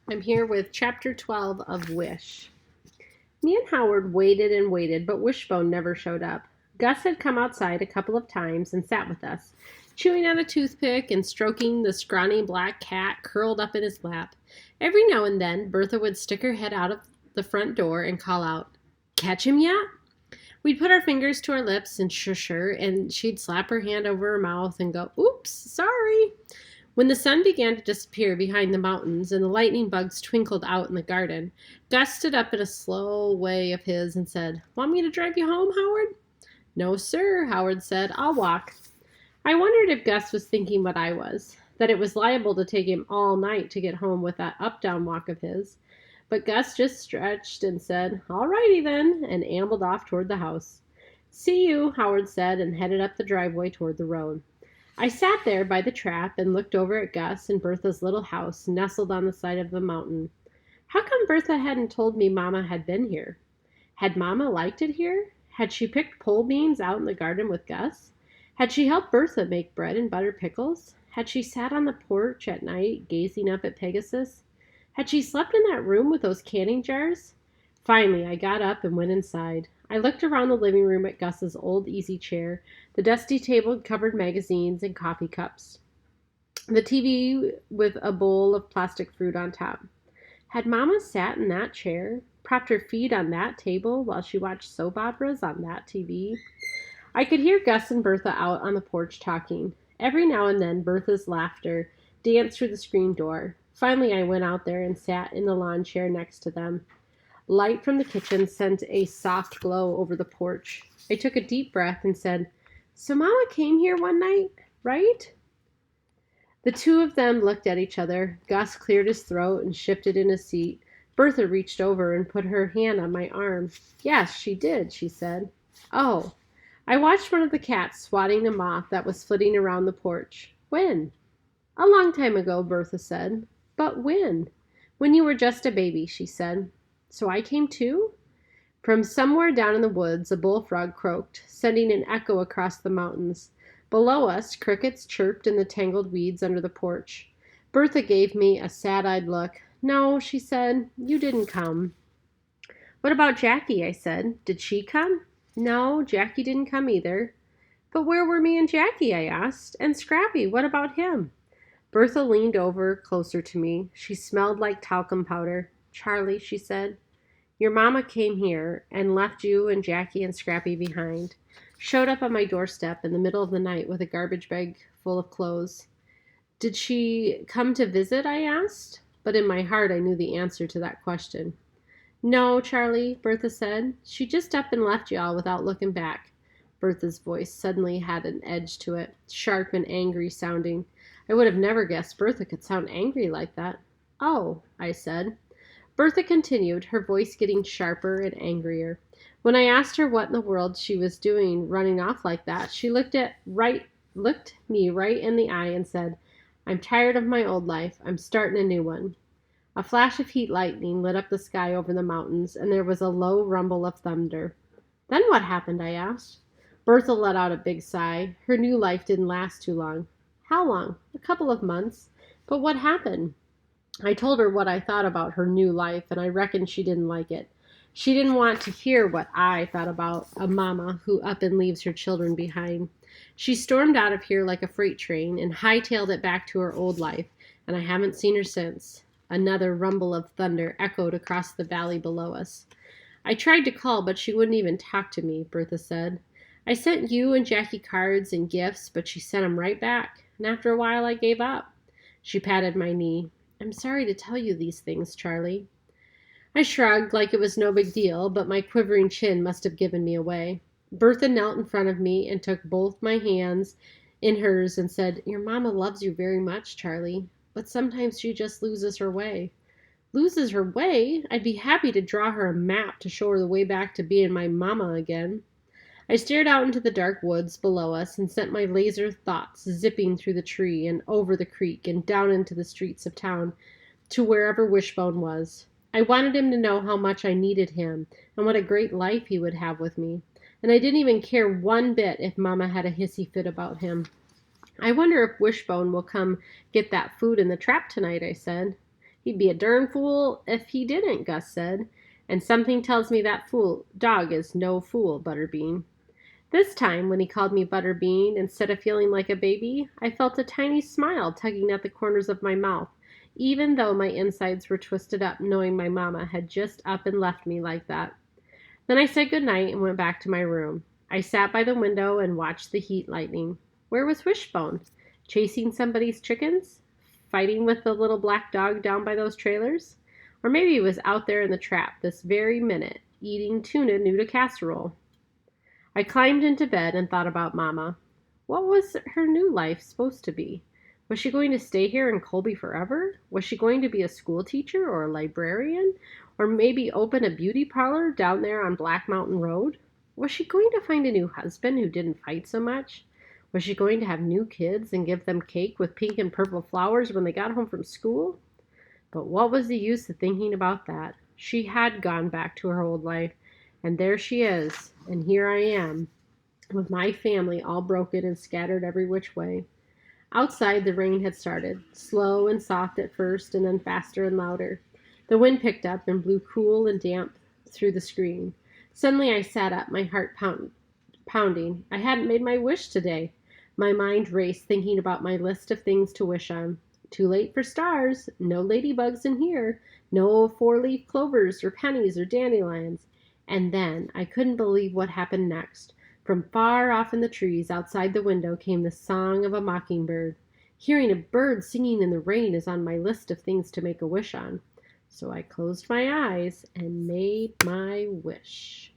I'm here with Chapter 12 of Wish. Me and Howard waited and waited, but Wishbone never showed up. Gus had come outside a couple of times and sat with us, chewing on a toothpick and stroking the scrawny black cat curled up in his lap. Every now and then, Bertha would stick her head out of the front door and call out, "Catch him yet?" We'd put our fingers to our lips and shush her, and she'd slap her hand over her mouth and go, "Oops, sorry." When the sun began to disappear behind the mountains and the lightning bugs twinkled out in the garden, Gus stood up in a slow way of his and said, "Want me to drive you home, Howard?" "No, sir," Howard said. "I'll walk." I wondered if Gus was thinking what I was, that it was liable to take him all night to get home with that up-down walk of his. But Gus just stretched and said, "All righty then," and ambled off toward the house. "See you," Howard said, and headed up the driveway toward the road. I sat there by the trap and looked over at Gus and Bertha's little house nestled on the side of the mountain. How come Bertha hadn't told me Mama had been here? Had Mama liked it here? Had she picked pole beans out in the garden with Gus? Had she helped Bertha make bread and butter pickles? Had she sat on the porch at night gazing up at Pegasus? Had she slept in that room with those canning jars? Finally, I got up and went inside. I looked around the living room at Gus's old easy chair, the dusty table covered magazines and coffee cups, the TV with a bowl of plastic fruit on top. Had Mama sat in that chair, propped her feet on that table while she watched soap operas on that TV? I could hear Gus and Bertha out on the porch talking. Every now and then, Bertha's laughter danced through the screen door. Finally, I went out there and sat in the lawn chair next to them. Light from the kitchen sent a soft glow over the porch. I took a deep breath and said, "So Mama came here one night, right?" The two of them looked at each other. Gus cleared his throat and shifted in his seat. Bertha reached over and put her hand on my arm. "Yes, she did," she said. "Oh." I watched one of the cats swatting a moth that was flitting around the porch. "When?" "A long time ago," Bertha said. "But when?" "When you were just a baby," she said. "So I came too?" From somewhere down in the woods, a bullfrog croaked, sending an echo across the mountains. Below us, crickets chirped in the tangled weeds under the porch. Bertha gave me a sad-eyed look. "No," she said, "you didn't come." "What about Jackie?" I said. "Did she come?" "No, Jackie didn't come either." "But where were me and Jackie?" I asked. "And Scrappy, what about him?" Bertha leaned over closer to me. She smelled like talcum powder. "Charlie," she said, "your mama came here and left you and Jackie and Scrappy behind. Showed up on my doorstep in the middle of the night with a garbage bag full of clothes." "Did she come to visit?" I asked. But in my heart I knew the answer to that question. "No, Charlie," Bertha said. "She just up and left y'all without looking back." Bertha's voice suddenly had an edge to it, sharp and angry sounding. I would have never guessed Bertha could sound angry like that. "Oh," I said. Bertha continued, her voice getting sharper and angrier. When I asked her what in the world she was doing running off like that, she looked me right in the eye and said, "I'm tired of my old life. I'm starting a new one." A flash of heat lightning lit up the sky over the mountains, and there was a low rumble of thunder. "Then what happened?" I asked. Bertha let out a big sigh. Her new life didn't last too long. "How long?" "A couple of months." "But what happened?" I told her what I thought about her new life, and I reckoned she didn't like it. She didn't want to hear what I thought about a mama who up and leaves her children behind. She stormed out of here like a freight train and hightailed it back to her old life, and I haven't seen her since. Another rumble of thunder echoed across the valley below us. "I tried to call, but she wouldn't even talk to me," Bertha said. "I sent you and Jackie cards and gifts, but she sent 'em right back, and after a while I gave up." She patted my knee. "I'm sorry to tell you these things, Charlie." I shrugged like it was no big deal, but my quivering chin must have given me away. Bertha knelt in front of me and took both my hands in hers and said, "Your mama loves you very much, Charlie, but sometimes she just loses her way." "Loses her way?" I'd be happy to draw her a map to show her the way back to being my mama again. I stared out into the dark woods below us and sent my laser thoughts zipping through the tree and over the creek and down into the streets of town to wherever Wishbone was. I wanted him to know how much I needed him and what a great life he would have with me. And I didn't even care one bit if Mama had a hissy fit about him. "I wonder if Wishbone will come get that food in the trap tonight," I said. He'd be a darn fool if he didn't, Gus said. And something tells me that fool dog is no fool, Butterbean. This time, when he called me Butterbean, instead of feeling like a baby, I felt a tiny smile tugging at the corners of my mouth, even though my insides were twisted up knowing my mama had just up and left me like that. Then I said good night and went back to my room. I sat by the window and watched the heat lightning. Where was Wishbone? Chasing somebody's chickens? Fighting with the little black dog down by those trailers? Or maybe he was out there in the trap this very minute, eating tuna new to casserole. I climbed into bed and thought about Mama. What was her new life supposed to be? Was she going to stay here in Colby forever? Was she going to be a school teacher or a librarian? Or maybe open a beauty parlor down there on Black Mountain Road? Was she going to find a new husband who didn't fight so much? Was she going to have new kids and give them cake with pink and purple flowers when they got home from school? But what was the use of thinking about that? She had gone back to her old life, and there she is, and here I am, with my family all broken and scattered every which way. Outside, the rain had started, slow and soft at first, and then faster and louder. The wind picked up and blew cool and damp through the screen. Suddenly I sat up, my heart pounding. I hadn't made my wish today. My mind raced, thinking about my list of things to wish on. Too late for stars, no ladybugs in here, no four-leaf clovers or pennies or dandelions. And then I couldn't believe what happened next. From far off in the trees outside the window came the song of a mockingbird. Hearing a bird singing in the rain is on my list of things to make a wish on. So I closed my eyes and made my wish.